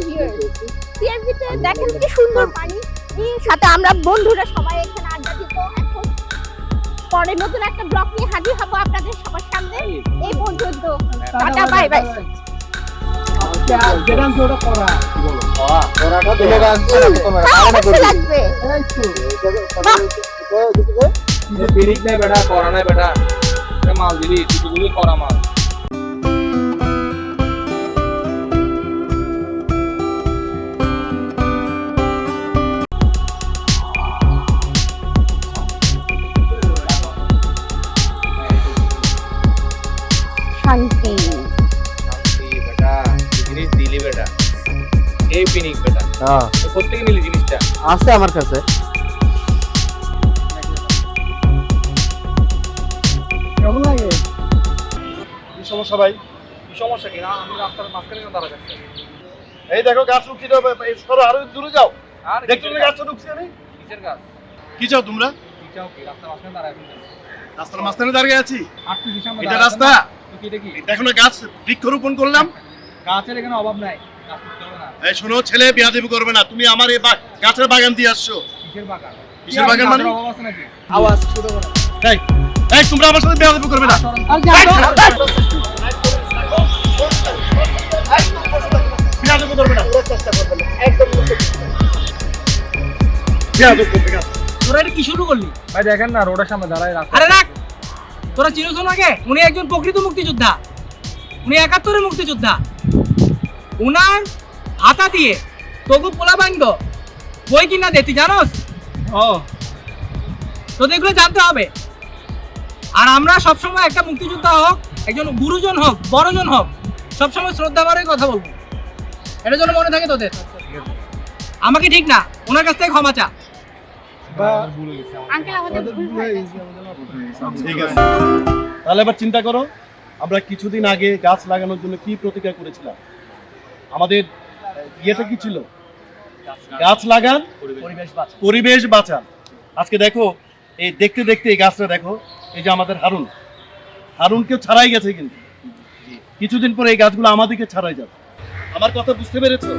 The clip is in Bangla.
ভিউয়ার্স, টিআরপিতে দেখেন কি সুন্দর পানি, সাথে আমরা বন্ধুরা সবাই এখানে আড্ডা দিব। এখন পরে নতুন একটা ব্লগ নিয়ে হাজির হব আপনাদের সবার সামনে। এই পর্যন্ত টাটা, বাই বাই। লাগবে মাল দিলি দুটোগুলি করা মাল। শান্তি বেটা জিনিস দিলি বেটা, এই পিনিক বেটা। হ্যাঁ কোথেকে নিলি জিনিসটা? আছে আমার কাছে। কেমন লাগে? কি সমস্যা ভাই? কি সমস্যা কিনা? আমি রাস্তার মাঝখানে দাঁড়া যাচ্ছি। এই দেখো গাছ রুখতে হবে, এই সরো আরো দূরে যাও। আর দেখছো না গাছটা রুখছে আমি? কিসের গাছ? কি চাও তোমরা? কি চাও কি? রাস্তার মাঝখানে দাঁড়ায় আছি। রাস্তার মাঝখানে দাঁড়িয়ে আছি? আটটি দিশা আমরা এটা দাঁড়ায় রাস্তা? আছি। কি দেখি? দেখো না গাছ বৃক্ষরোপণ করলাম। গাছের এখানে অভাব নাই, গাছ করতে হবে না। এই শোনো ছেলে, বিয়াদবি করবে না। তুমি আমার এই গাছের বাগান দিয়ে আসছো। কিসের বাগান? কিসের বাগান মানে? গাছের অভাব আছে নাকি? আওয়াজ ছোট করে। এই এই তোমরা আমার সাথে বিয়াদবি করবে না। আর যাও বিয়াদবি করবে না। চেষ্টা করবে না। একদম বিয়াদবি করবে না। তোরা এটা কি শুরু করলি? ভাই দেখেন না রোডের সামনে দাঁড়ায় রাস্তা। আরে রাখ, তোরা চিনোস নাকি? উনি একজন প্রকৃত মুক্তিযোদ্ধা, উনি ৭১-এর মুক্তিযোদ্ধা। উনার হাতা দিয়ে তবু পোলা বাংদ বই কিনা দে, তুই জানোস? ও তোদের এগুলো জানতে হবে। আর আমরা সবসময় একটা মুক্তিযোদ্ধা হোক, একজন গুরুজন হোক, বড়জন হোক, সবসময় শ্রদ্ধা করে কথা বলবো। এটার জন্য মনে থাকে তোদের। আমাকে ঠিক না, ওনার কাছ থেকে ক্ষমা চা। আঙ্কেল আমাদের ভুল হয়ে গেছে। ঠিক আছে, তাহলে এবার চিন্তা করো আমরা কিছুদিন আগে গাছ লাগানোর জন্য কি প্রতিজ্ঞা করেছিলাম। আমাদের ইয়েটা কি ছিল? গাছ লাগান, পরিবেশ বাঁচান। আজকে দেখো এই দেখতে দেখতে এই গাছটা দেখো, এই যে আমাদের হারুনকে ছাড়াই গেছে, কিন্তু কিছুদিন পরে এই গাছগুলো আমাদেরকে ছাড়াই যাবে। আমার কথা বুঝতে পেরেছো?